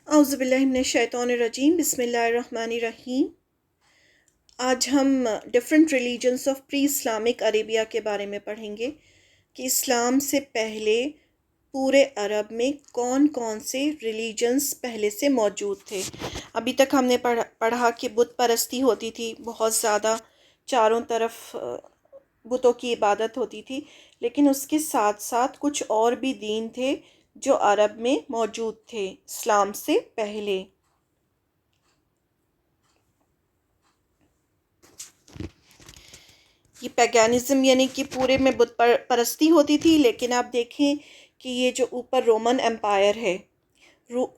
اعوذ باللہ من الشیطان الرجیم، بسم اللہ الرحمن الرحیم۔ آج ہم different religions of pre Islamic Arabia کے بارے میں پڑھیں گے کہ اسلام سے پہلے پورے عرب میں کون کون سے ریلیجنس پہلے سے موجود تھے۔ ابھی تک ہم نے پڑھا کہ بت پرستی ہوتی تھی، بہت زیادہ چاروں طرف بتوں کی عبادت ہوتی تھی، لیکن اس کے ساتھ ساتھ کچھ اور بھی دین تھے جو عرب میں موجود تھے اسلام سے پہلے۔ یہ پیگانزم یعنی کہ پورے میں بت پرستی ہوتی تھی، لیکن آپ دیکھیں کہ یہ جو اوپر رومن امپائر ہے،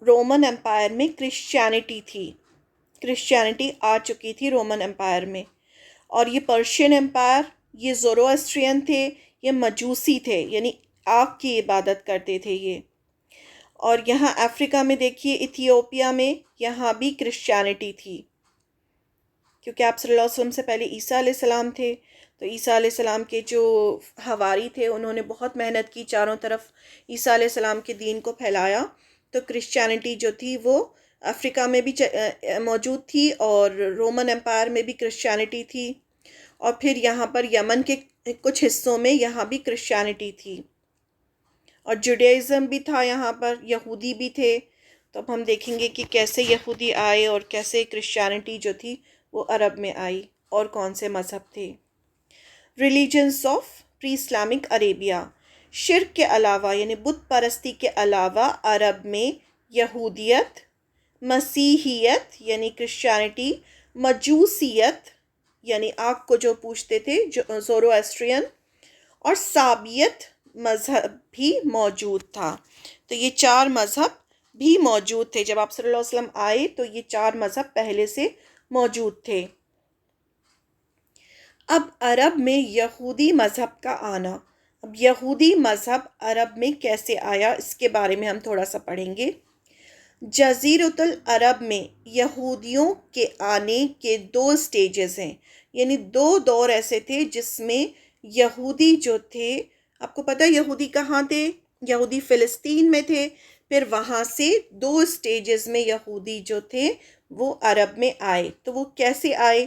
رومن امپائر میں کرسچینٹی تھی، کرسچینٹی آ چکی تھی رومن امپائر میں۔ اور یہ پرشین امپائر، یہ زورواسٹرین تھے، یہ مجوسی تھے، یعنی آگ کی عبادت کرتے تھے یہ۔ اور یہاں افریقہ میں دیکھیے، ایتھیوپیا میں یہاں بھی کرسچینٹی تھی، کیونکہ آپ صلی اللہ علیہ وسلم سے پہلے عیسیٰ علیہ السلام تھے، تو عیسیٰ علیہ السلام کے جو حواری تھے انہوں نے بہت محنت کی، چاروں طرف عیسیٰ علیہ السلام کے دین کو پھیلایا۔ تو کرسچینٹی جو تھی وہ افریقہ میں بھی موجود تھی، اور رومن امپائر میں بھی کرسچینٹی تھی، اور پھر یہاں پر یمن کے کچھ حصوں میں یہاں بھی کرسچینٹی تھی، اور جوڈیزم بھی تھا، یہاں پر یہودی بھی تھے۔ تو اب ہم دیکھیں گے کہ کیسے یہودی آئے اور کیسے کرسچینٹی جو تھی وہ عرب میں آئی، اور کون سے مذہب تھے۔ Religions of pre Islamic Arabia, شرک کے علاوہ یعنی بت پرستی کے علاوہ عرب میں یہودیت، مسیحیت یعنی کرسچینٹی، مجوسیت یعنی آگ کو جو پوجتے تھے زورواسٹرین، اور سابیت مذہب بھی موجود تھا۔ تو یہ چار مذہب بھی موجود تھے جب آپ صلی اللہ علیہ وسلم آئے، تو یہ چار مذہب پہلے سے موجود تھے۔ اب عرب میں یہودی مذہب کا آنا، اب یہودی مذہب عرب میں کیسے آیا اس کے بارے میں ہم تھوڑا سا پڑھیں گے۔ جزیرۃ العرب میں یہودیوں کے آنے کے دو سٹیجز ہیں، یعنی دو دور ایسے تھے جس میں یہودی جو تھے، آپ کو پتہ ہے یہودی کہاں تھے؟ یہودی فلسطین میں تھے، پھر وہاں سے دو سٹیجز میں یہودی جو تھے وہ عرب میں آئے۔ تو وہ کیسے آئے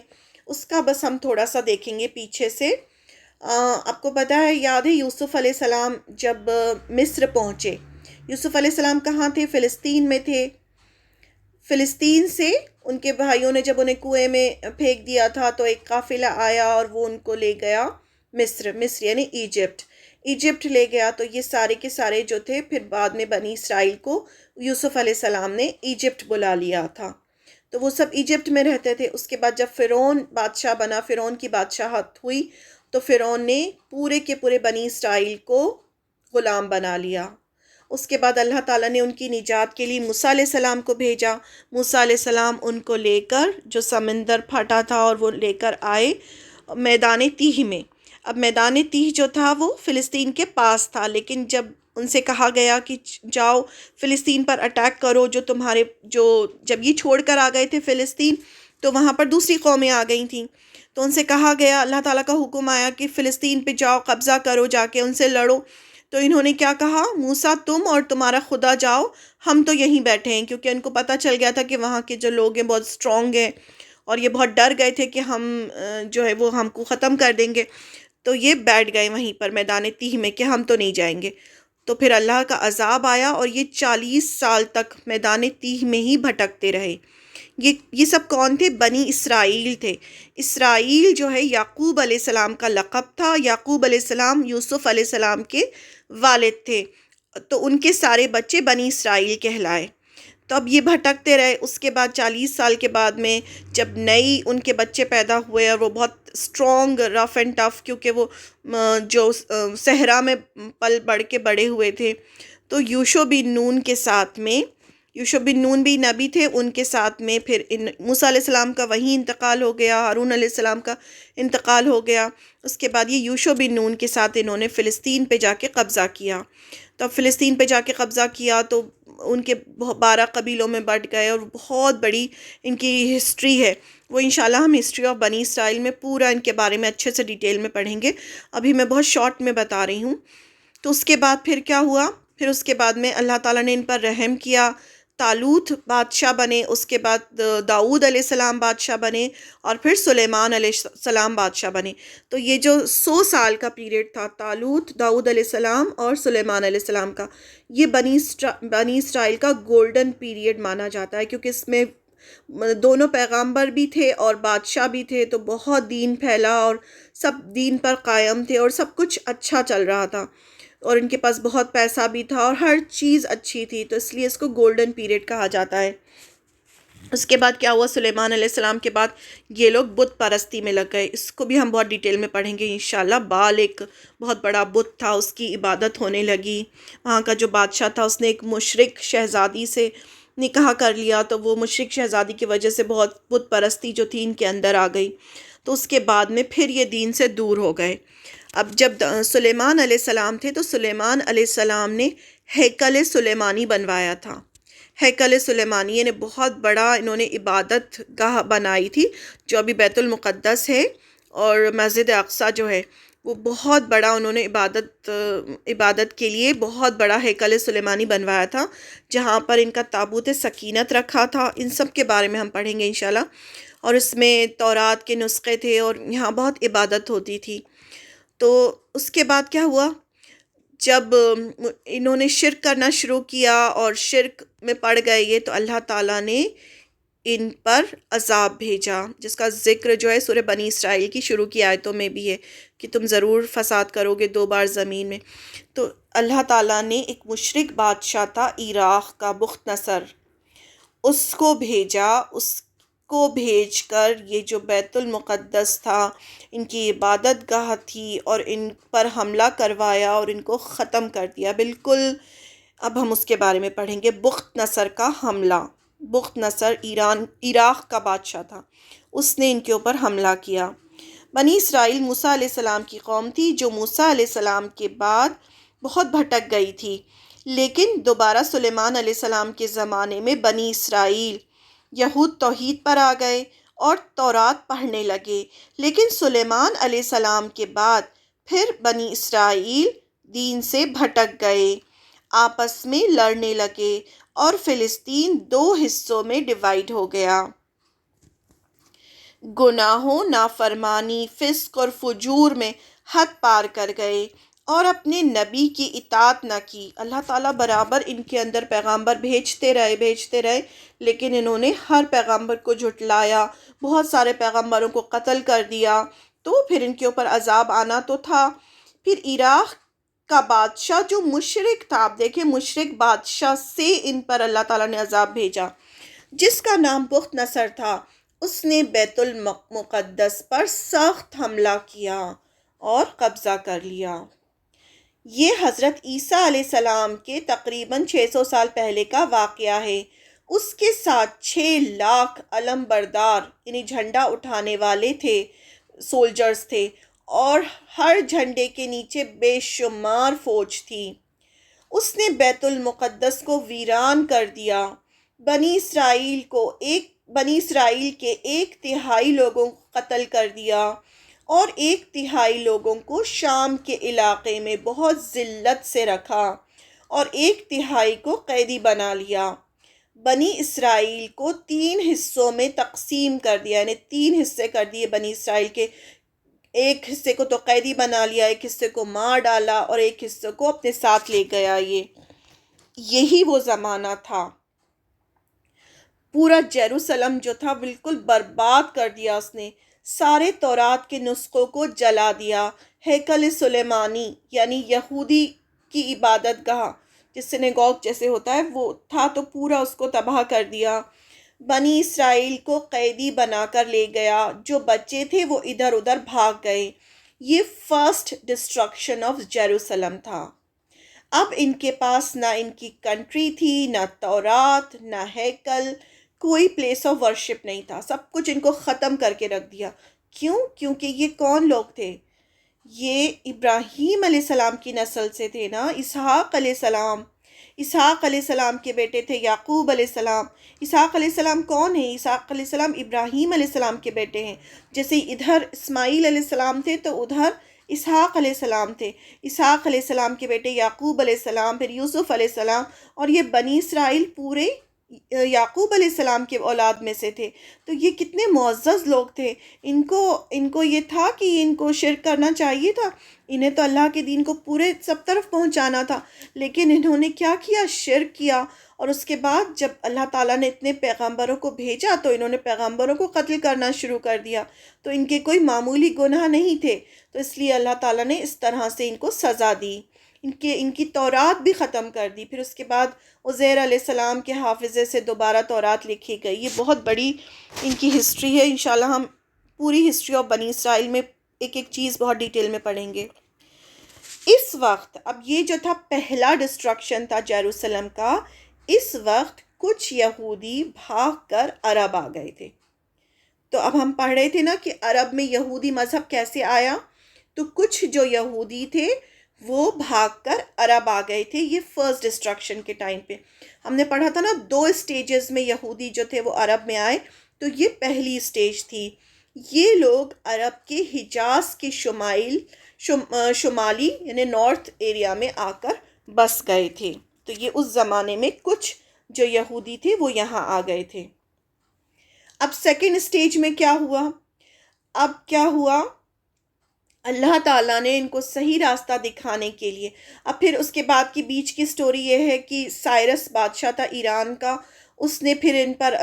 اس کا بس ہم تھوڑا سا دیکھیں گے پیچھے سے۔ آپ کو پتہ ہے، یاد ہے یوسف علیہ السلام جب مصر پہنچے، یوسف علیہ السلام کہاں تھے؟ فلسطین میں تھے۔ فلسطین سے ان کے بھائیوں نے جب انہیں کنویں میں پھینک دیا تھا تو ایک قافلہ آیا اور وہ ان کو لے گیا مصر، مصر یعنی ایجپٹ لے گیا۔ تو یہ سارے کے سارے جو تھے، پھر بعد میں بنی اسرائیل کو یوسف علیہ السلام نے ایجپٹ بلا لیا تھا، تو وہ سب ایجپٹ میں رہتے تھے۔ اس کے بعد جب فرعون بادشاہ بنا، فرعون کی بادشاہت ہوئی، تو فرعون نے پورے کے پورے بنی اسرائیل کو غلام بنا لیا۔ اس کے بعد اللہ تعالیٰ نے ان کی نجات کے لیے موسیٰ علیہ السلام کو بھیجا۔ موسیٰ علیہ السلام ان کو لے کر، جو سمندر پھٹا تھا اور وہ لے کر آئے میدان تیہ میں۔ اب میدان تیہ جو تھا وہ فلسطین کے پاس تھا، لیکن جب ان سے کہا گیا کہ جاؤ فلسطین پر اٹیک کرو، جب یہ چھوڑ کر آ گئے تھے فلسطین، تو وہاں پر دوسری قومیں آ گئی تھیں، تو ان سے کہا گیا، اللہ تعالیٰ کا حکم آیا کہ فلسطین پہ جاؤ، قبضہ کرو، جا کے ان سے لڑو۔ تو انہوں نے کیا کہا؟ موسیٰ تم اور تمہارا خدا جاؤ، ہم تو یہیں بیٹھے ہیں، کیونکہ ان کو پتہ چل گیا تھا کہ وہاں کے جو لوگ ہیں بہت اسٹرانگ ہیں، اور یہ بہت ڈر گئے تھے کہ ہم جو ہے وہ ہم کو ختم کر دیں گے۔ تو یہ بیٹھ گئے وہیں پر میدان تیہ میں کہ ہم تو نہیں جائیں گے۔ تو پھر اللہ کا عذاب آیا اور یہ 40 سال تک میدان تیہ میں ہی بھٹکتے رہے۔ یہ سب کون تھے؟ بنی اسرائیل تھے۔ اسرائیل جو ہے یعقوب علیہ السلام کا لقب تھا۔ یعقوب علیہ السلام یوسف علیہ السلام کے والد تھے، تو ان کے سارے بچے بنی اسرائیل کہلائے۔ تو اب یہ بھٹکتے رہے۔ اس کے بعد 40 سال کے بعد میں جب نئی ان کے بچے پیدا ہوئے، اور وہ بہت اسٹرانگ، رف اینڈ ٹف، کیونکہ وہ جو صحرا میں پل بڑھ کے بڑے ہوئے تھے، تو یوشع بن نون کے ساتھ میں، یوشع بن نون بھی نبی تھے، ان کے ساتھ میں پھر موسیٰ علیہ السلام کا وہیں انتقال ہو گیا، ہارون علیہ السلام کا انتقال ہو گیا۔ اس کے بعد یہ یوشع بن نون کے ساتھ انہوں نے فلسطین پہ جا کے قبضہ کیا۔ تو اب فلسطین پہ جا کے قبضہ کیا تو ان کے 12 قبیلوں میں بٹ گئے، اور بہت بڑی ان کی ہسٹری ہے۔ وہ انشاءاللہ ہم ہسٹری آف بنی اسرائیل میں پورا ان کے بارے میں اچھے سے ڈیٹیل میں پڑھیں گے، ابھی میں بہت شارٹ میں بتا رہی ہوں۔ تو اس کے بعد پھر کیا ہوا؟ پھر اس کے بعد میں اللہ تعالیٰ نے ان پر رحم کیا، طالوت بادشاہ بنے، اس کے بعد داؤد علیہ السلام بادشاہ بنے، اور پھر سلیمان علیہ السلام بادشاہ بنے۔ تو یہ جو 100 سال کا پیریڈ تھا طالوت، داؤد علیہ السلام اور سلیمان علیہ السلام کا، یہ بنی اسرائیل کا گولڈن پیریڈ مانا جاتا ہے، کیونکہ اس میں دونوں پیغامبر بھی تھے اور بادشاہ بھی تھے، تو بہت دین پھیلا اور سب دین پر قائم تھے اور سب کچھ اچھا چل رہا تھا، اور ان کے پاس بہت پیسہ بھی تھا اور ہر چیز اچھی تھی، تو اس لیے اس کو گولڈن پیریڈ کہا جاتا ہے۔ اس کے بعد کیا ہوا، سلیمان علیہ السلام کے بعد یہ لوگ بت پرستی میں لگ گئے، اس کو بھی ہم بہت ڈیٹیل میں پڑھیں گے انشاءاللہ۔ بال ایک بہت بڑا بت تھا، اس کی عبادت ہونے لگی۔ وہاں کا جو بادشاہ تھا اس نے ایک مشرک شہزادی سے نکاح کر لیا، تو وہ مشرک شہزادی کی وجہ سے بہت بت پرستی جو تھی ان کے اندر آ گئی، تو اس کے بعد میں پھر یہ دین سے دور ہو گئے۔ اب جب سلیمان علیہ السلام تھے تو سلیمان علیہ السلام نے ہیکل سلیمانی بنوایا تھا۔ ہیکل سلیمانی یعنی بہت بڑا انہوں نے عبادت گاہ بنائی تھی، جو ابھی بیت المقدس ہے، اور مسجد اقصیٰ جو ہے وہ بہت بڑا انہوں نے عبادت کے لیے بہت بڑا ہیکل سلیمانی بنوایا تھا، جہاں پر ان کا تابوت سکینت رکھا تھا۔ ان سب کے بارے میں ہم پڑھیں گے انشاءاللہ، اور اس میں تورات کے نسخے تھے اور یہاں بہت عبادت ہوتی تھی۔ تو اس کے بعد کیا ہوا، جب انہوں نے شرک کرنا شروع کیا اور شرک میں پڑ گئے یہ، تو اللہ تعالیٰ نے ان پر عذاب بھیجا، جس کا ذکر جو ہے سورہ بنی اسرائیل کی شروع کی آیتوں میں بھی ہے کہ تم ضرور فساد کرو گے 2 بار زمین میں۔ تو اللہ تعالیٰ نے ایک مشرک بادشاہ تھا عراق کا، بخت نصر، اس کو بھیجا۔ اس کو بھیج کر یہ جو بیت المقدس تھا، ان کی عبادت گاہ تھی، اور ان پر حملہ کروایا اور ان کو ختم کر دیا بالکل۔ اب ہم اس کے بارے میں پڑھیں گے، بخت نصر کا حملہ۔ بخت نصر عراق کا بادشاہ تھا، اس نے ان کے اوپر حملہ کیا۔ بنی اسرائیل موسیٰ علیہ السلام کی قوم تھی، جو موسیٰ علیہ السلام کے بعد بہت بھٹک گئی تھی، لیکن دوبارہ سلیمان علیہ السلام کے زمانے میں بنی اسرائیل یہود توحید پر آ گئے اور تورات پڑھنے لگے، لیکن سلیمان علیہ السلام کے بعد پھر بنی اسرائیل دین سے بھٹک گئے، آپس میں لڑنے لگے، اور فلسطین 2 حصوں میں ڈیوائیڈ ہو گیا۔ گناہوں، نافرمانی، فسق اور فجور میں حد پار کر گئے اور اپنے نبی کی اطاعت نہ کی۔ اللہ تعالیٰ برابر ان کے اندر پیغامبر بھیجتے رہے، لیکن انہوں نے ہر پیغامبر کو جھٹلایا، بہت سارے پیغامبروں کو قتل کر دیا، تو پھر ان کے اوپر عذاب آنا تو تھا۔ پھر عراق کا بادشاہ جو مشرک تھا، آپ دیکھیں مشرک بادشاہ سے ان پر اللہ تعالیٰ نے عذاب بھیجا، جس کا نام بخت نصر تھا۔ اس نے بیت المقدس پر سخت حملہ کیا اور قبضہ کر لیا۔ یہ حضرت عیسیٰ علیہ السلام کے تقریباً 600 سال پہلے کا واقعہ ہے۔ اس کے ساتھ 6 لاکھ علم بردار یعنی جھنڈا اٹھانے والے تھے، سولجرز تھے، اور ہر جھنڈے کے نیچے بے شمار فوج تھی۔ اس نے بیت المقدس کو ویران کر دیا، بنی اسرائیل کے 1/3 لوگوں کو قتل کر دیا، اور 1/3 لوگوں کو شام کے علاقے میں بہت ذلت سے رکھا، اور 1/3 کو قیدی بنا لیا۔ بنی اسرائیل کو 3 حصوں میں تقسیم کر دیا، یعنی 3 حصے کر دیے بنی اسرائیل کے۔ ایک حصے کو تو قیدی بنا لیا، ایک حصے کو مار ڈالا، اور ایک حصے کو اپنے ساتھ لے گیا۔ یہی وہ زمانہ تھا۔ پورا یروشلم جو تھا بالکل برباد کر دیا اس نے، سارے تورات کے نسخوں کو جلا دیا۔ ہیکل سلیمانی یعنی یہودی کی عبادت گاہ، جس سینیگوگ جیسے ہوتا ہے وہ تھا، تو پورا اس کو تباہ کر دیا۔ بنی اسرائیل کو قیدی بنا کر لے گیا، جو بچے تھے وہ ادھر ادھر بھاگ گئے۔ یہ فرسٹ ڈسٹرکشن آف یروشلم تھا۔ اب ان کے پاس نہ ان کی کنٹری تھی، نہ تورات، نہ ہیکل، کوئی پلیس آف ورشپ نہیں تھا، سب کچھ ان کو ختم کر کے رکھ دیا۔ کیوں؟ کیونکہ یہ کون لوگ تھے؟ یہ ابراہیم علیہ السلام کی نسل سے تھے نا، اسحاق علیہ السلام۔ اسحاق علیہ السلام کے بیٹے تھے یعقوب علیہ السلام۔ اسحاق علیہ السلام کون ہیں؟ اسحاق علیہ السلام ابراہیم علیہ السلام کے بیٹے ہیں۔ جیسے ادھر اسماعیل علیہ السلام تھے تو ادھر اسحاق علیہ السلام تھے۔ اسحاق علیہ السلام کے بیٹے یعقوب علیہ السلام، پھر یوسف علیہ السلام، اور یہ بنی اسرائیل پورے یعقوب علیہ السلام کے اولاد میں سے تھے، تو یہ کتنے معزز لوگ تھے۔ ان کو یہ تھا کہ ان کو شرک کرنا چاہیے تھا، انہیں تو اللہ کے دین کو پورے سب طرف پہنچانا تھا، لیکن انہوں نے کیا کیا؟ شرک کیا۔ اور اس کے بعد جب اللہ تعالیٰ نے اتنے پیغمبروں کو بھیجا تو انہوں نے پیغمبروں کو قتل کرنا شروع کر دیا، تو ان کے کوئی معمولی گناہ نہیں تھے، تو اس لیے اللہ تعالیٰ نے اس طرح سے ان کو سزا دی، ان کی تورات بھی ختم کر دی۔ پھر اس کے بعد عزیر علیہ السلام کے حافظے سے دوبارہ تورات لکھی گئی۔ یہ بہت بڑی ان کی ہسٹری ہے، انشاءاللہ ہم پوری ہسٹری آف بنی اسرائیل میں ایک ایک چیز بہت ڈیٹیل میں پڑھیں گے۔ اس وقت اب یہ جو تھا پہلا ڈسٹرکشن تھا جیروسلم کا، اس وقت کچھ یہودی بھاگ کر عرب آ گئے تھے۔ تو اب ہم پڑھ رہے تھے نا کہ عرب میں یہودی مذہب کیسے آیا، تو کچھ جو یہودی تھے وہ بھاگ کر عرب آ گئے تھے۔ یہ فرسٹ ڈسٹرکشن کے ٹائم پہ ہم نے پڑھا تھا نا، 2 اسٹیجز میں یہودی جو تھے وہ عرب میں آئے، تو یہ پہلی اسٹیج تھی۔ یہ لوگ عرب کے حجاز کے شمالی یعنی نارتھ ایریا میں آ کر بس گئے تھے۔ تو یہ اس زمانے میں کچھ جو یہودی تھے وہ یہاں آ گئے تھے۔ اب سیکنڈ اسٹیج میں کیا ہوا؟ اب کیا ہوا؟ اللہ تعالیٰ نے ان کو صحیح راستہ دکھانے کے لیے، اب پھر اس کے بعد کی بیچ کی سٹوری یہ ہے کہ سائرس بادشاہ تھا ایران کا، اس نے پھر ان پر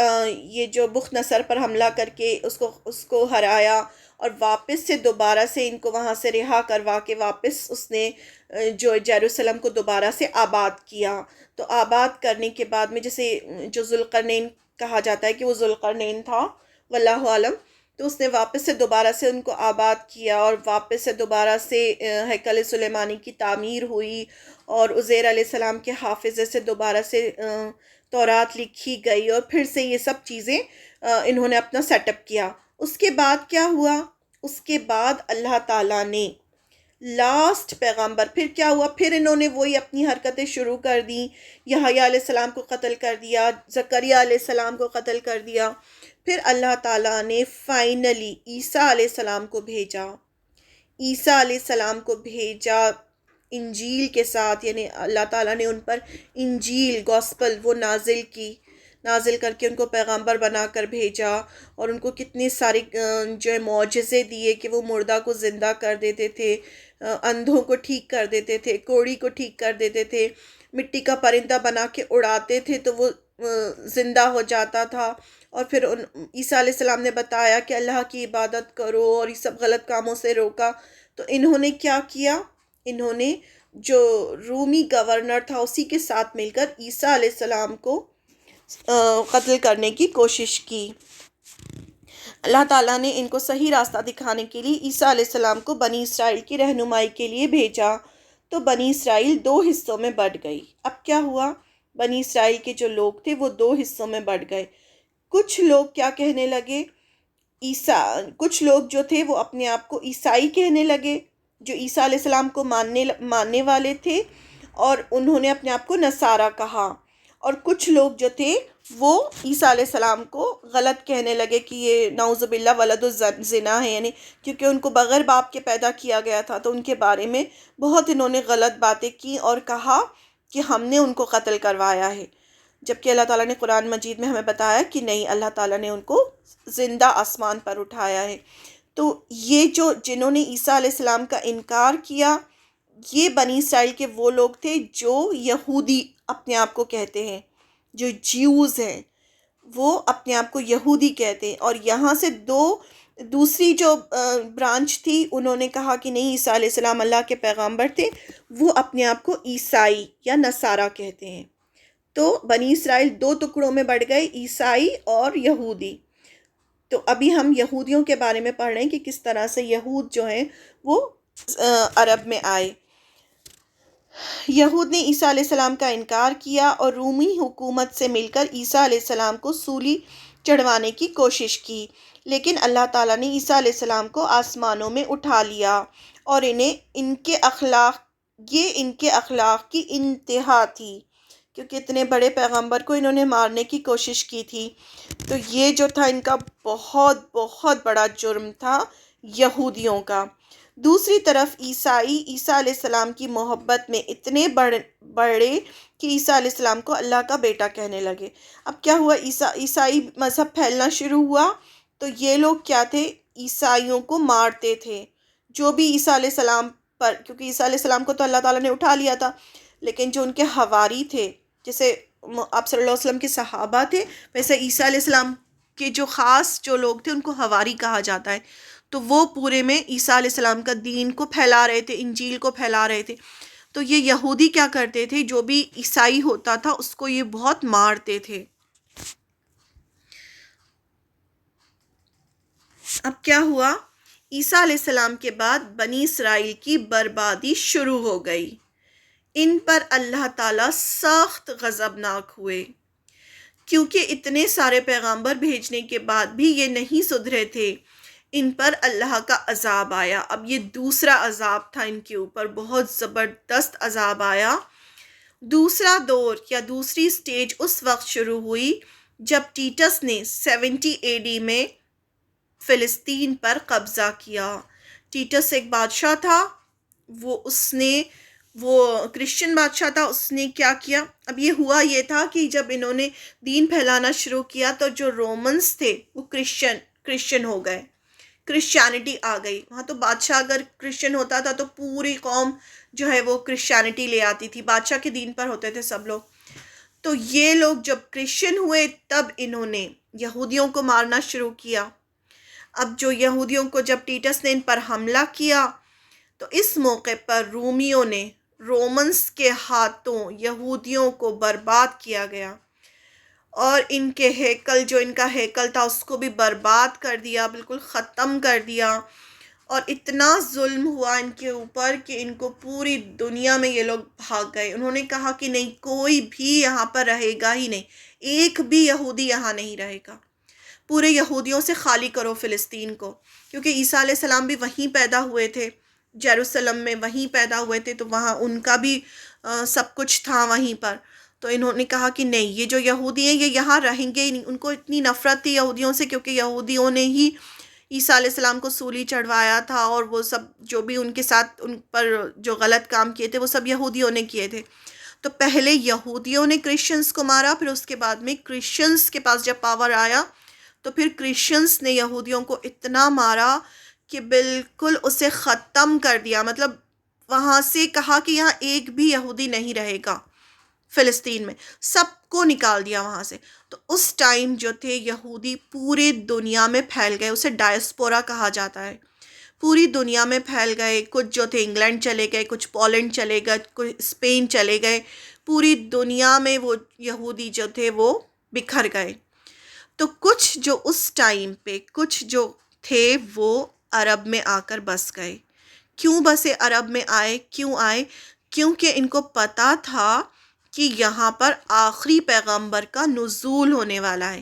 یہ جو بخت نصر پر حملہ کر کے اس کو ہرایا، اور واپس سے دوبارہ سے ان کو وہاں سے رہا کروا کے واپس اس نے جو جیروسلم کو دوبارہ سے آباد کیا۔ تو آباد کرنے کے بعد میں جیسے جو ذوالقرنین کہا جاتا ہے کہ وہ ذوالقرنین تھا واللہ عالم، تو اس نے واپس سے دوبارہ سے ان کو آباد کیا، اور واپس سے دوبارہ سے ہیکل سلیمانی کی تعمیر ہوئی، اور عزیر علیہ السلام کے حافظے سے دوبارہ سے تورات لکھی گئی، اور پھر سے یہ سب چیزیں انہوں نے اپنا سیٹ اپ کیا۔ اس کے بعد کیا ہوا؟ اس کے بعد اللہ تعالیٰ نے لاسٹ پیغمبر، پھر کیا ہوا؟ پھر انہوں نے وہی اپنی حرکتیں شروع کر دیں، یحییٰ علیہ السلام کو قتل کر دیا، زکریہ علیہ السلام کو قتل کر دیا۔ پھر اللہ تعالیٰ نے فائنلی عیسیٰ علیہ السلام کو بھیجا، عیسیٰ علیہ السلام کو بھیجا انجیل کے ساتھ، یعنی اللہ تعالیٰ نے ان پر انجیل گوسپل وہ نازل کر کے ان کو پیغمبر بنا کر بھیجا، اور ان کو کتنے سارے جو ہے معجزے دیے کہ وہ مردہ کو زندہ کر دیتے تھے، اندھوں کو ٹھیک کر دیتے تھے، کوڑی کو ٹھیک کر دیتے تھے، مٹی کا پرندہ بنا کے اڑاتے تھے تو وہ زندہ ہو جاتا تھا۔ اور پھر عیسیٰ علیہ السلام نے بتایا کہ اللہ کی عبادت کرو، اور یہ سب غلط کاموں سے روکا۔ تو انہوں نے کیا کیا؟ انہوں نے جو رومی گورنر تھا اسی کے ساتھ مل کر عیسیٰ علیہ السلام کو قتل کرنے کی کوشش کی۔ اللہ تعالیٰ نے ان کو صحیح راستہ دکھانے کے لیے عیسیٰ علیہ السلام کو بنی اسرائیل کی رہنمائی کے لیے بھیجا، تو بنی اسرائیل 2 حصوں میں بٹ گئی۔ اب کیا ہوا؟ بنی اسرائیل کے جو لوگ تھے وہ 2 حصوں میں بٹ گئے۔ کچھ لوگ کیا کہنے لگے؟ کچھ لوگ جو تھے وہ اپنے آپ کو عیسائی کہنے لگے، جو عیسیٰ علیہ السلام کو ماننے والے تھے، اور انہوں نے اپنے آپ کو نصارہ کہا۔ اور کچھ لوگ جو تھے وہ عیسیٰ علیہ السلام کو غلط کہنے لگے کہ یہ نعوذ باللہ ولد الزنا ہے، یعنی کیونکہ ان کو بغیر باپ کے پیدا کیا گیا تھا، تو ان کے بارے میں بہت انہوں نے غلط باتیں کی اور کہا کہ ہم نے ان کو قتل کروایا ہے، جبکہ اللہ تعالیٰ نے قرآن مجید میں ہمیں بتایا کہ نہیں، اللہ تعالیٰ نے ان کو زندہ آسمان پر اٹھایا ہے۔ تو یہ جنہوں نے عیسیٰ علیہ السلام کا انکار کیا، یہ بنی اسرائیل کے وہ لوگ تھے جو یہودی اپنے آپ کو کہتے ہیں، جو جیوز ہیں وہ اپنے آپ کو یہودی کہتے ہیں، اور یہاں سے دوسری جو برانچ تھی انہوں نے کہا کہ نہیں، عیسیٰ علیہ السلام اللہ کے پیغمبر تھے، وہ اپنے آپ کو عیسائی یا نصارہ کہتے ہیں۔ تو بنی اسرائیل 2 ٹکڑوں میں بڑھ گئے، عیسائی اور یہودی۔ تو ابھی ہم یہودیوں کے بارے میں پڑھ رہے ہیں کہ کس طرح سے یہود جو ہیں وہ عرب میں آئے۔ یہود نے عیسیٰ علیہ السلام کا انکار کیا اور رومی حکومت سے مل کر عیسیٰ علیہ السلام کو سولی چڑھوانے کی کوشش کی، لیکن اللہ تعالیٰ نے عیسیٰ علیہ السلام کو آسمانوں میں اٹھا لیا، اور ان کے اخلاق کی انتہا تھی، کیونکہ اتنے بڑے پیغمبر کو انہوں نے مارنے کی کوشش کی تھی۔ تو یہ جو تھا ان کا بہت بہت بڑا جرم تھا یہودیوں کا۔ دوسری طرف عیسیٰ علیہ السلام کی محبت میں اتنے بڑھے کہ عیسیٰ علیہ السلام کو اللہ کا بیٹا کہنے لگے۔ اب کیا ہوا، عیسائی مذہب پھیلنا شروع ہوا، تو یہ لوگ کیا تھے، عیسائیوں کو مارتے تھے۔ جو بھی عیسیٰ علیہ السلام پر، کیونکہ عیسیٰ علیہ السلام کو تو اللہ تعالیٰ نے اٹھا لیا تھا، لیکن جو ان کے حواری تھے، جیسے آپ صلی اللہ علیہ وسلم کے صحابہ تھے، ویسے عیسیٰ علیہ السلام کے جو خاص جو لوگ تھے ان کو حواری کہا جاتا ہے، تو وہ پورے میں عیسیٰ علیہ السلام کا دین کو پھیلا رہے تھے، انجیل کو پھیلا رہے تھے۔ تو یہ یہودی کیا کرتے تھے، جو بھی عیسائی ہوتا تھا اس کو یہ بہت مارتے تھے۔ اب کیا ہوا، عیسیٰ علیہ السلام کے بعد بنی اسرائیل کی بربادی شروع ہو گئی۔ ان پر اللہ تعالیٰ سخت غضبناک ہوئے، کیونکہ اتنے سارے پیغامبر بھیجنے کے بعد بھی یہ نہیں سدھرے تھے۔ ان پر اللہ کا عذاب آیا۔ اب یہ دوسرا عذاب تھا ان کے اوپر، بہت زبردست عذاب آیا۔ دوسرا دور یا دوسری سٹیج اس وقت شروع ہوئی جب ٹیٹس نے 70 AD میں فلسطین پر قبضہ کیا۔ ٹیٹس ایک بادشاہ تھا، وہ کرسچن بادشاہ تھا۔ اس نے کیا کیا، اب یہ ہوا یہ تھا کہ جب انہوں نے دین پھیلانا شروع کیا تو جو رومنس تھے وہ کرسچن ہو گئے، کرسچینٹی آ گئی وہاں۔ تو بادشاہ اگر کرسچن ہوتا تھا تو پوری قوم جو ہے وہ کرسچینٹی لے آتی تھی، بادشاہ کے دین پر ہوتے تھے سب لوگ۔ تو یہ لوگ جب کرسچن ہوئے تب انہوں نے یہودیوں کو مارنا شروع کیا۔ اب جو یہودیوں کو جب ٹیٹس نے ان پر حملہ کیا تو اس موقع پر رومنس کے ہاتھوں یہودیوں کو برباد کیا گیا، اور ان کے ہیکل، جو ان کا ہیکل تھا اس کو بھی برباد کر دیا، بالکل ختم کر دیا۔ اور اتنا ظلم ہوا ان کے اوپر کہ ان کو پوری دنیا میں یہ لوگ بھاگ گئے۔ انہوں نے کہا کہ نہیں، کوئی بھی یہاں پر رہے گا ہی نہیں، ایک بھی یہودی یہاں نہیں رہے گا، پورے یہودیوں سے خالی کرو فلسطین کو، کیونکہ عیسیٰ علیہ السلام بھی وہیں پیدا ہوئے تھے، یروشلم میں وہیں پیدا ہوئے تھے، تو وہاں ان کا بھی سب کچھ تھا وہیں پر۔ تو انہوں نے کہا کہ نہیں، یہ جو یہودی ہیں یہ یہاں رہیں گے ہی نہیں۔ ان کو اتنی نفرت تھی یہودیوں سے، کیونکہ یہودیوں نے ہی عیسیٰ علیہ السلام کو سولی چڑھوایا تھا، اور وہ سب جو بھی ان کے ساتھ ان پر جو غلط کام کیے تھے وہ سب یہودیوں نے کیے تھے۔ تو پہلے یہودیوں نے کرسچنس کو مارا، پھر اس کے بعد میں کرسچنس کے پاس جب پاور آیا تو پھر کرسچنس نے یہودیوں کو اتنا مارا کہ بالکل اسے ختم کر دیا۔ مطلب وہاں سے کہا کہ یہاں ایک بھی یہودی نہیں رہے گا فلسطین میں، سب کو نکال دیا وہاں سے۔ تو اس ٹائم جو تھے یہودی پورے دنیا میں پھیل گئے، اسے ڈائسپورا کہا جاتا ہے، پوری دنیا میں پھیل گئے۔ کچھ جو تھے انگلینڈ چلے گئے، کچھ پولینڈ چلے گئے، کچھ اسپین چلے گئے، پوری دنیا میں وہ یہودی جو تھے وہ بکھر گئے۔ تو کچھ جو اس ٹائم پہ کچھ جو تھے وہ عرب میں آ کر بس گئے۔ کیوں بسے عرب میں آئے، کیوں آئے؟ کیونکہ ان کو پتہ تھا کہ یہاں پر آخری پیغمبر کا نزول ہونے والا ہے۔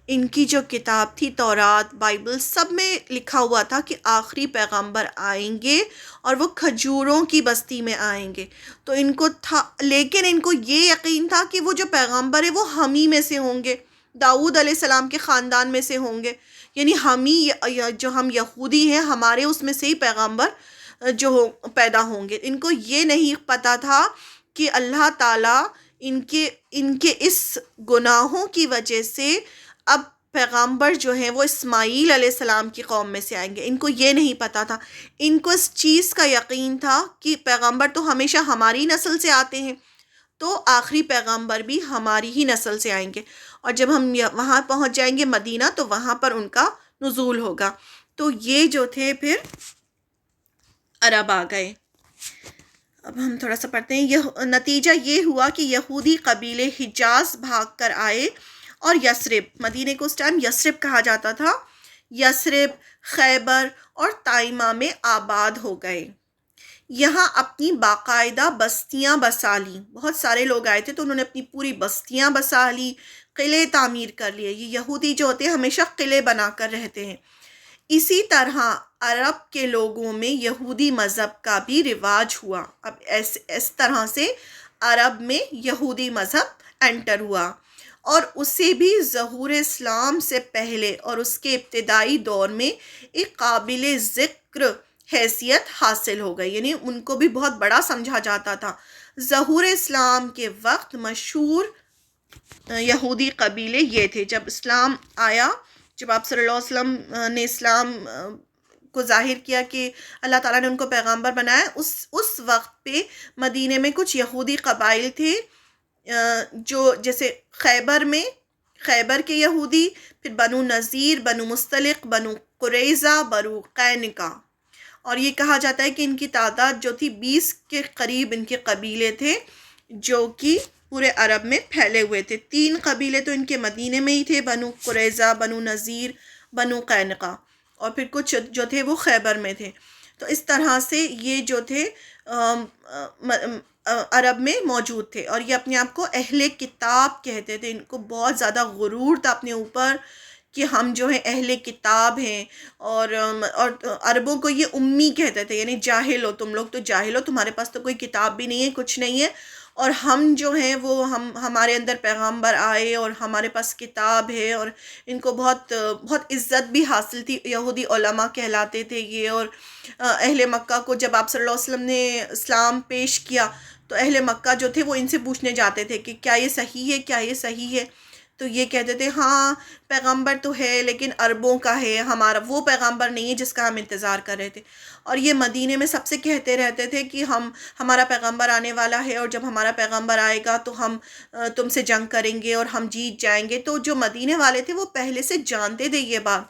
ان کی جو کتاب تھی تورات، بائبل، سب میں لکھا ہوا تھا کہ آخری پیغمبر آئیں گے اور وہ کھجوروں کی بستی میں آئیں گے۔ تو ان کو تھا، لیکن ان کو یہ یقین تھا کہ وہ جو پیغمبر ہے وہ ہم ہی میں سے ہوں گے، داؤد علیہ السلام کے خاندان میں سے ہوں گے، یعنی ہم ہی جو ہم یہودی ہیں ہمارے اس میں سے ہی پیغمبر جو پیدا ہوں گے۔ ان کو یہ نہیں پتہ تھا کہ اللہ تعالیٰ ان کے اس گناہوں کی وجہ سے اب پیغمبر جو ہیں وہ اسماعیل علیہ السلام کی قوم میں سے آئیں گے۔ ان کو یہ نہیں پتہ تھا، ان کو اس چیز کا یقین تھا کہ پیغمبر تو ہمیشہ ہماری نسل سے آتے ہیں، تو آخری پیغمبر بھی ہماری ہی نسل سے آئیں گے، اور جب ہم وہاں پہنچ جائیں گے مدینہ تو وہاں پر ان کا نزول ہوگا۔ تو یہ جو تھے پھر عرب آ گئے۔ اب ہم تھوڑا سا پڑھتے ہیں۔ نتیجہ یہ ہوا کہ یہودی قبیلے حجاز بھاگ کر آئے اور یثرب، مدینے کو اس ٹائم یثرب کہا جاتا تھا، یثرب، خیبر اور طائمہ میں آباد ہو گئے۔ یہاں اپنی باقاعدہ بستیاں بسا لیں، بہت سارے لوگ آئے تھے تو انہوں نے اپنی پوری بستیاں بسا لی، قلعے تعمیر کر لیے۔ یہ یہودی جو ہوتے ہیں ہمیشہ قلعے بنا کر رہتے ہیں۔ اسی طرح عرب کے لوگوں میں یہودی مذہب کا بھی رواج ہوا۔ اب اس طرح سے عرب میں یہودی مذہب انٹر ہوا، اور اسے بھی ظہور اسلام سے پہلے اور اس کے ابتدائی دور میں ایک قابل ذکر حیثیت حاصل ہو گئی، یعنی ان کو بھی بہت بڑا سمجھا جاتا تھا۔ ظہور اسلام کے وقت مشہور یہودی قبیلے یہ تھے۔ جب اسلام آیا، جب آپ صلی اللہ علیہ وسلم نے اسلام کو ظاہر کیا کہ اللہ تعالیٰ نے ان کو پیغامبر بنایا، اس وقت پہ مدینے میں کچھ یہودی قبائل تھے، جو جیسے خیبر کے یہودی، پھر بنو نذیر، بنو مستلق، بنو قریظہ، بنو قینقاع، اور یہ کہا جاتا ہے کہ ان کی تعداد جو تھی 20 کے قریب ان کے قبیلے تھے جو کہ پورے عرب میں پھیلے ہوئے تھے۔ 3 قبیلے تو ان کے مدینے میں ہی تھے، بنو قریظہ، بنو نذیر، بنو قینقاع، اور پھر کچھ جو تھے وہ خیبر میں تھے۔ تو اس طرح سے یہ جو تھے عرب میں موجود تھے، اور یہ اپنے آپ کو اہل کتاب کہتے تھے۔ ان کو بہت زیادہ غرور تھا اپنے اوپر کہ ہم جو ہیں اہل کتاب ہیں، اور عربوں کو یہ امی کہتے تھے، یعنی جاہل ہو تم لوگ، تو جاہل ہو، تمہارے پاس تو کوئی کتاب بھی نہیں ہے، کچھ نہیں ہے، اور ہم جو ہیں وہ ہمارے اندر پیغامبر آئے اور ہمارے پاس کتاب ہے، اور ان کو بہت بہت عزت بھی حاصل تھی، یہودی علماء کہلاتے تھے یہ۔ اور اہل مکہ کو جب آپ صلی اللہ علیہ وسلم نے اسلام پیش کیا تو اہل مکہ جو تھے وہ ان سے پوچھنے جاتے تھے کہ کیا یہ صحیح ہے، کیا یہ صحیح ہے؟ تو یہ کہتے تھے ہاں پیغمبر تو ہے لیکن عربوں کا ہے، ہمارا وہ پیغمبر نہیں ہے جس کا ہم انتظار کر رہے تھے۔ اور یہ مدینے میں سب سے کہتے رہتے تھے کہ ہمارا پیغمبر آنے والا ہے، اور جب ہمارا پیغمبر آئے گا تو ہم تم سے جنگ کریں گے اور ہم جیت جائیں گے۔ تو جو مدینے والے تھے وہ پہلے سے جانتے تھے یہ بات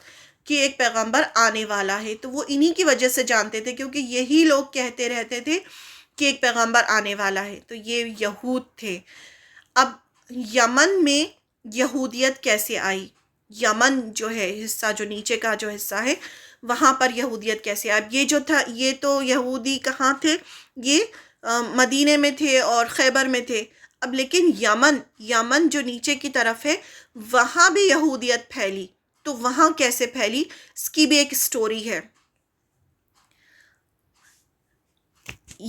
کہ ایک پیغمبر آنے والا ہے، تو وہ انہی کی وجہ سے جانتے تھے، کیونکہ یہی لوگ کہتے رہتے تھے کہ ایک پیغمبر آنے والا ہے۔ تو یہ یہود تھے۔ اب یمن میں یہودیت کیسے آئی؟ یمن جو ہے حصہ، جو نیچے کا جو حصہ ہے، وہاں پر یہودیت کیسے آئی؟ یہ جو تھا، یہ تو یہودی کہاں تھے؟ یہ مدینے میں تھے اور خیبر میں تھے۔ اب لیکن یمن جو نیچے کی طرف ہے، وہاں بھی یہودیت پھیلی۔ تو وہاں کیسے پھیلی، اس کی بھی ایک سٹوری ہے۔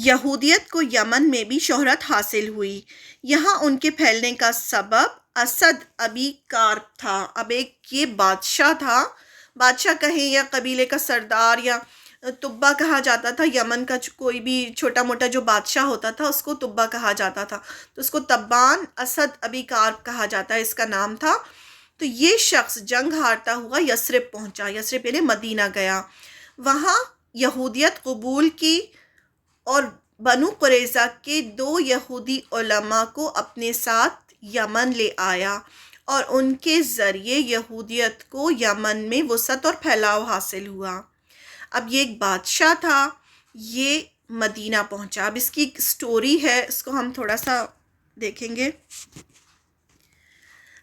یہودیت کو یمن میں بھی شہرت حاصل ہوئی۔ یہاں ان کے پھیلنے کا سبب اسد ابی کارب تھا۔ اب ایک یہ بادشاہ تھا، بادشاہ کہیں یا قبیلے کا سردار یا تبا کہا جاتا تھا۔ یمن کا کوئی بھی چھوٹا موٹا جو بادشاہ ہوتا تھا اس کو تبا کہا جاتا تھا، تو اس کو تبان اسد ابی کارب کہا جاتا ہے، اس کا نام تھا۔ تو یہ شخص جنگ ہارتا ہوا یثرب پہنچا، یثرب یعنی مدینہ گیا، وہاں یہودیت قبول کی، اور بنو قریظہ کے 2 یہودی علماء کو اپنے ساتھ یمن لے آیا، اور ان کے ذریعے یہودیت کو یمن میں وسعت اور پھیلاؤ حاصل ہوا۔ اب یہ ایک بادشاہ تھا، یہ مدینہ پہنچا۔ اب اس کی ایک سٹوری ہے، اس کو ہم تھوڑا سا دیکھیں گے۔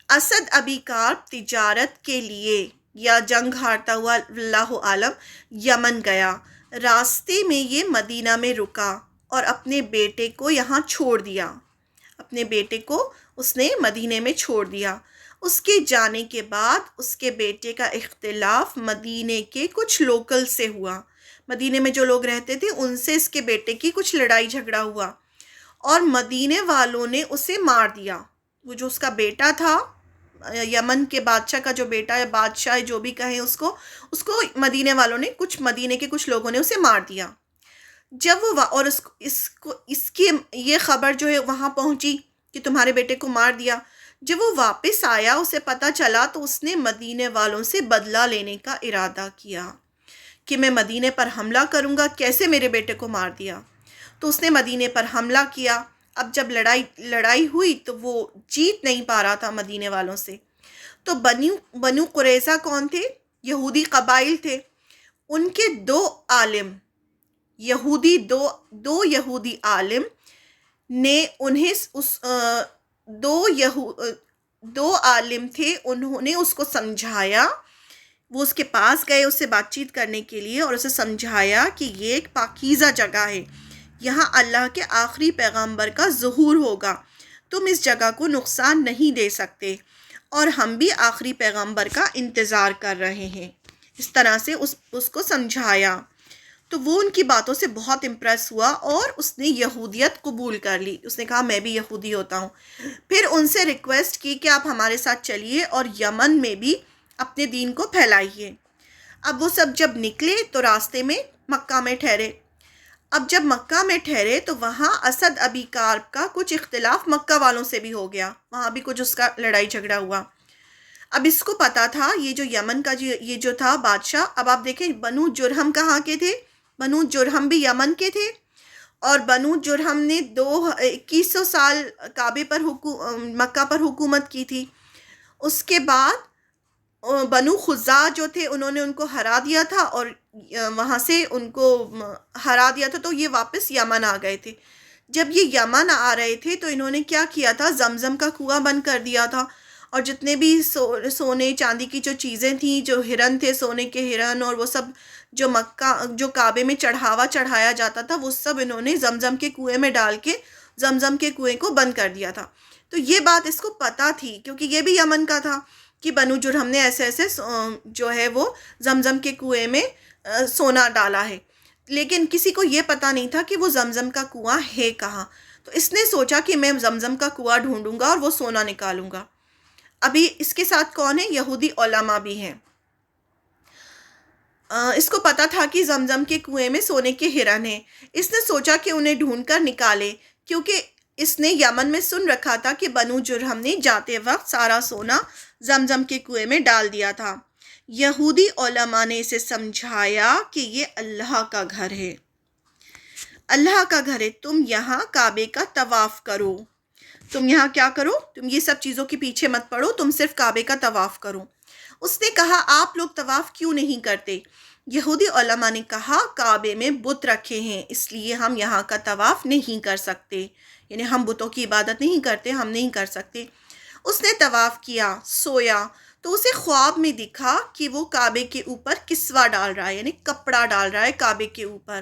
اسد ابی کارب تجارت کے لیے یا جنگ ہارتا ہوا اللہ عالم یمن گیا۔ راستے میں یہ مدینہ میں رکا اور اپنے بیٹے کو یہاں چھوڑ دیا۔ اپنے بیٹے کو اس نے مدینے میں چھوڑ دیا۔ اس کے جانے کے بعد اس کے بیٹے کا اختلاف مدینے کے کچھ لوکل سے ہوا۔ مدینے میں جو لوگ رہتے تھے ان سے اس کے بیٹے کی کچھ لڑائی جھگڑا ہوا، اور مدینے والوں نے اسے مار دیا۔ وہ جو اس کا بیٹا تھا، یمن کے بادشاہ کا جو بیٹا ہے، بادشاہ جو بھی کہیں اس کو مدینے والوں نے، مدینے کے کچھ لوگوں نے اسے مار دیا۔ جب وہ اور اس کی یہ خبر جو ہے وہاں پہنچی کہ تمہارے بیٹے کو مار دیا۔ جب وہ واپس آیا، اسے پتہ چلا، تو اس نے مدینے والوں سے بدلہ لینے کا ارادہ کیا کہ میں مدینے پر حملہ کروں گا، کیسے میرے بیٹے کو مار دیا۔ تو اس نے مدینے پر حملہ کیا۔ اب جب لڑائی ہوئی تو وہ جیت نہیں پا رہا تھا مدینے والوں سے۔ تو بنو قریظہ کون تھے؟ یہودی قبائل تھے۔ ان کے 2 عالم یہودی، دو یہودی عالم نے انہیں دو عالم تھے، انہوں نے اس کو سمجھایا۔ وہ اس کے پاس گئے اس سے بات چیت کرنے کے لیے، اور اسے سمجھایا کہ یہ ایک پاکیزہ جگہ ہے، یہاں اللہ کے آخری پیغمبر کا ظہور ہوگا، تم اس جگہ کو نقصان نہیں دے سکتے، اور ہم بھی آخری پیغمبر کا انتظار کر رہے ہیں۔ اس طرح سے اس کو سمجھایا، تو وہ ان کی باتوں سے بہت امپریس ہوا اور اس نے یہودیت قبول کر لی۔ اس نے کہا میں بھی یہودی ہوتا ہوں۔ پھر ان سے ریکویسٹ کی کہ آپ ہمارے ساتھ چلیے اور یمن میں بھی اپنے دین کو پھیلائیے۔ اب وہ سب جب نکلے تو راستے میں مکہ میں ٹھہرے. اب جب مکہ میں ٹھہرے تو وہاں اسد ابی کعب کا کچھ اختلاف مکہ والوں سے بھی ہو گیا، وہاں بھی کچھ اس کا لڑائی جھگڑا ہوا. اب اس کو پتا تھا یہ جو یمن کا یہ جو تھا بادشاہ، اب آپ دیکھیں بنو جرہم کہاں کے تھے، بنو جرہم بھی یمن کے تھے، اور بنو جرہم نے 2100 سال کعبے پر مکہ پر حکومت کی تھی. اس کے بعد بنو خزاع جو تھے انہوں نے ان کو ہرا دیا تھا، اور وہاں سے ان کو ہرا دیا تھا تو یہ واپس یمن آ گئے تھے. جب یہ یمن آ رہے تھے تو انہوں نے کیا کیا تھا، زمزم کا کنواں بند کر دیا تھا، اور جتنے بھی سونے چاندی کی جو چیزیں تھیں، جو ہرن تھے سونے کے ہرن، اور وہ سب جو کعبے میں چڑھایا جاتا تھا، وہ سب انہوں نے زمزم کے کنویں میں ڈال کے زمزم کے کنویں کو بند کر دیا تھا. تو یہ بات اس کو پتا تھی کیونکہ یہ بھی یمن کا تھا کہ بنو جرہم نے ایسے جو ہے وہ زمزم کے کنویں میں سونا ڈالا ہے، لیکن کسی کو یہ پتا نہیں تھا کہ وہ زمزم کا کنواں ہے کہاں. تو اس نے سوچا کہ میں زمزم کا کنواں ڈھونڈوں گا اور وہ سونا نکالوں گا. ابھی اس کے ساتھ کون ہے، یہودی علماء بھی ہیں. اس کو پتا تھا کہ زمزم کے کنویں میں سونے کے ہرن ہیں. اس نے سوچا کہ انہیں ڈھونڈ کر نکالے، کیونکہ اس نے یمن میں سن رکھا تھا کہ بنو جرہم نے جاتے وقت سارا سونا زمزم کے کنویں میں ڈال دیا تھا. یہودی علماء نے اسے سمجھایا کہ یہ اللہ کا گھر ہے، اللہ کا گھر ہے، تم یہاں کعبے کا طواف کرو. تم یہاں کیا کرو، تم یہ سب چیزوں کے پیچھے مت پڑو، تم صرف کعبے کا طواف کرو. اس نے کہا آپ لوگ طواف کیوں نہیں کرتے؟ یہودی علماء نے کہا کعبے میں بت رکھے ہیں، اس لیے ہم یہاں کا طواف نہیں کر سکتے، یعنی ہم بتوں کی عبادت نہیں کرتے، ہم نہیں کر سکتے. اس نے طواف کیا، سویا تو اسے خواب میں دکھا کہ وہ کعبے کے اوپر کسوہ ڈال رہا ہے، یعنی کپڑا ڈال رہا ہے کعبے کے اوپر.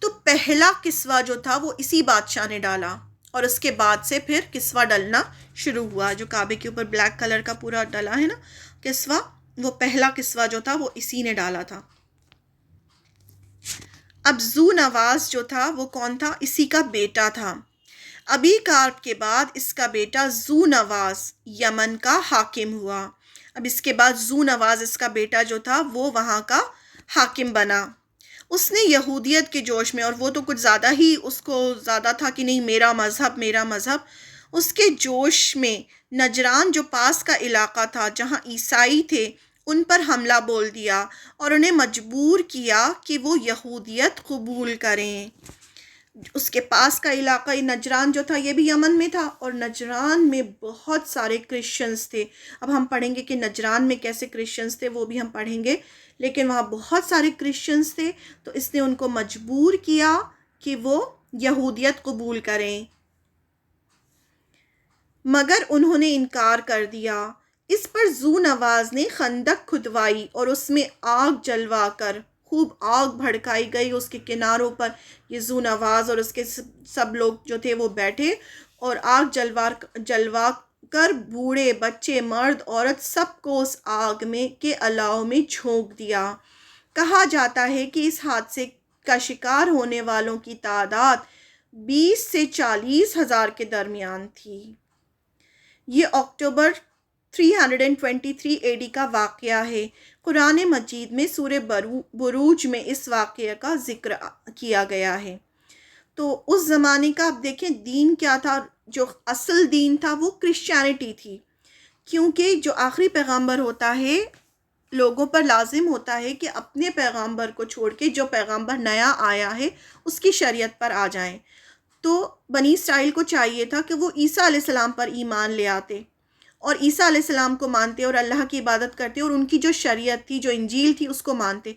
تو پہلا کسوہ جو تھا وہ اسی بادشاہ نے ڈالا، اور اس کے بعد سے پھر کسوہ ڈلنا شروع ہوا. جو کعبے کے اوپر بلیک کلر کا پورا ڈلا ہے نا کسوہ، وہ پہلا کسوہ جو تھا وہ اسی نے ڈالا تھا. اب ذو نواز جو تھا وہ کون تھا، اسی کا بیٹا تھا. ابی کعب کے بعد اس کا بیٹا ذو نواز یمن کا حاکم ہوا. اب اس کے بعد ذو نواز اس کا بیٹا جو تھا وہ وہاں کا حاکم بنا. اس نے یہودیت کے جوش میں، اور وہ تو کچھ زیادہ ہی اس کو زیادہ تھا کہ نہیں میرا مذہب میرا مذہب، اس کے جوش میں نجران جو پاس کا علاقہ تھا جہاں عیسائی تھے ان پر حملہ بول دیا اور انہیں مجبور کیا کہ وہ یہودیت قبول کریں. اس کے پاس کا علاقہ نجران جو تھا یہ بھی یمن میں تھا، اور نجران میں بہت سارے کرسچنز تھے. اب ہم پڑھیں گے کہ نجران میں کیسے کرسچنز تھے، وہ بھی ہم پڑھیں گے، لیکن وہاں بہت سارے کرسچنز تھے. تو اس نے ان کو مجبور کیا کہ وہ یہودیت قبول کریں، مگر انہوں نے انکار کر دیا. اس پر ذو نواز نے خندق کھدوائی اور اس میں آگ جلوا کر خوب آگ بھڑکائی گئی اس کے کناروں پر. یہ ذو نواز اور اس کے سب لوگ جو تھے وہ بیٹھے اور آگ جلوا کر بوڑھے بچے مرد عورت سب کو اس آگ میں کے الاؤ میں جھونک دیا. کہا جاتا ہے کہ اس حادثے کا شکار ہونے والوں کی تعداد 20 سے 40 ہزار کے درمیان تھی. یہ اکتوبر 323 اے ڈی کا واقعہ ہے. قرآن مجید میں سورہ بروج میں اس واقعہ کا ذکر کیا گیا ہے. تو اس زمانے کا اب دیکھیں دین کیا تھا، جو اصل دین تھا وہ کرسچینٹی تھی، کیونکہ جو آخری پیغمبر ہوتا ہے لوگوں پر لازم ہوتا ہے کہ اپنے پیغمبر کو چھوڑ کے جو پیغمبر نیا آیا ہے اس کی شریعت پر آ جائیں. تو بنی اسرائیل کو چاہیے تھا کہ وہ عیسیٰ علیہ السلام پر ایمان لے آتے اور عیسیٰ علیہ السلام کو مانتے اور اللہ کی عبادت کرتے اور ان کی جو شریعت تھی جو انجیل تھی اس کو مانتے.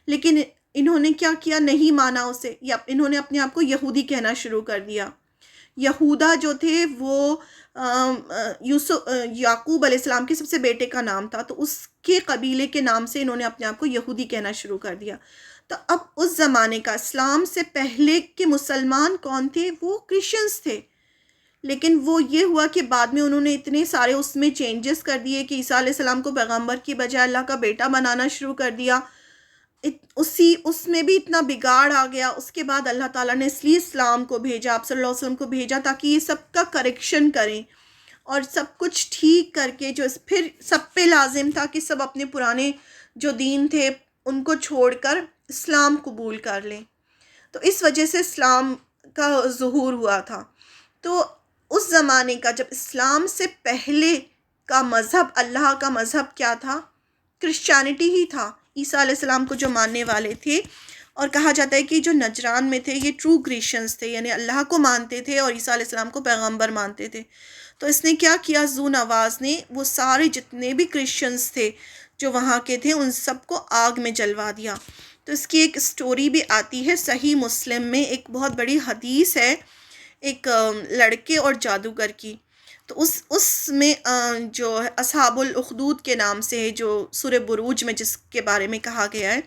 لیکن انہوں نے کیا کیا، نہیں مانا اسے، یا انہوں نے اپنے آپ کو یہودی کہنا شروع کر دیا. یہودا جو تھے وہ یعقوب علیہ السلام کے سب سے بیٹے کا نام تھا، تو اس کے قبیلے کے نام سے انہوں نے اپنے آپ کو یہودی کہنا شروع کر دیا. تو اب اس زمانے کا اسلام سے پہلے کے مسلمان کون تھے، وہ کرسچنز تھے. لیکن وہ یہ ہوا کہ بعد میں انہوں نے اتنے سارے اس میں چینجز کر دیے کہ عیسیٰ علیہ السلام کو پیغمبر کی بجائے اللہ کا بیٹا بنانا شروع کر دیا. اس میں بھی اتنا بگاڑ آ گیا. اس کے بعد اللہ تعالیٰ نے اس لیے اسلام کو بھیجا، آپ صلی اللہ علیہ وسلم کو بھیجا تاکہ یہ سب کا کریکشن کریں اور سب کچھ ٹھیک کر کے، جو پھر سب پہ لازم تھا کہ سب اپنے پرانے جو دین تھے ان کو چھوڑ کر اسلام قبول کر لیں. تو اس وجہ سے اسلام کا ظہور ہوا تھا. تو اس زمانے کا، جب اسلام سے پہلے کا مذہب، اللہ کا مذہب کیا تھا؟ کرسچینٹی ہی تھا. عیسیٰ علیہ السلام کو جو ماننے والے تھے، اور کہا جاتا ہے کہ جو نجران میں تھے یہ ٹرو کرسچنس تھے، یعنی اللہ کو مانتے تھے اور عیسیٰ علیہ السلام کو پیغمبر مانتے تھے. تو اس نے کیا کیا، ذو نواز نے وہ سارے جتنے بھی کرسچنس تھے جو وہاں کے تھے ان سب کو آگ میں جلوا دیا. تو اس کی ایک سٹوری بھی آتی ہے صحیح مسلم میں، ایک بہت بڑی حدیث ہے ایک لڑکے اور جادوگر کی. تو اس میں جو اصحاب الاخدود کے نام سے ہے، جو سورہ بروج میں جس کے بارے میں کہا گیا ہے،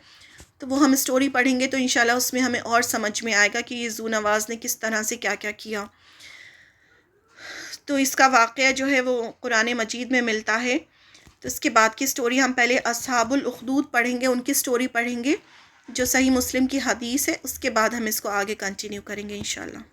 تو وہ ہم سٹوری پڑھیں گے تو انشاءاللہ اس میں ہمیں اور سمجھ میں آئے گا کہ یہ ذو نواز نے کس طرح سے کیا کیا کیا. تو اس کا واقعہ جو ہے وہ قرآن مجید میں ملتا ہے. تو اس کے بعد کی سٹوری ہم پہلے اصحاب الاخدود پڑھیں گے، ان کی سٹوری پڑھیں گے جو صحیح مسلم کی حدیث ہے. اس کے بعد ہم اس کو آگے کنٹینیو کریں گے انشاءاللہ.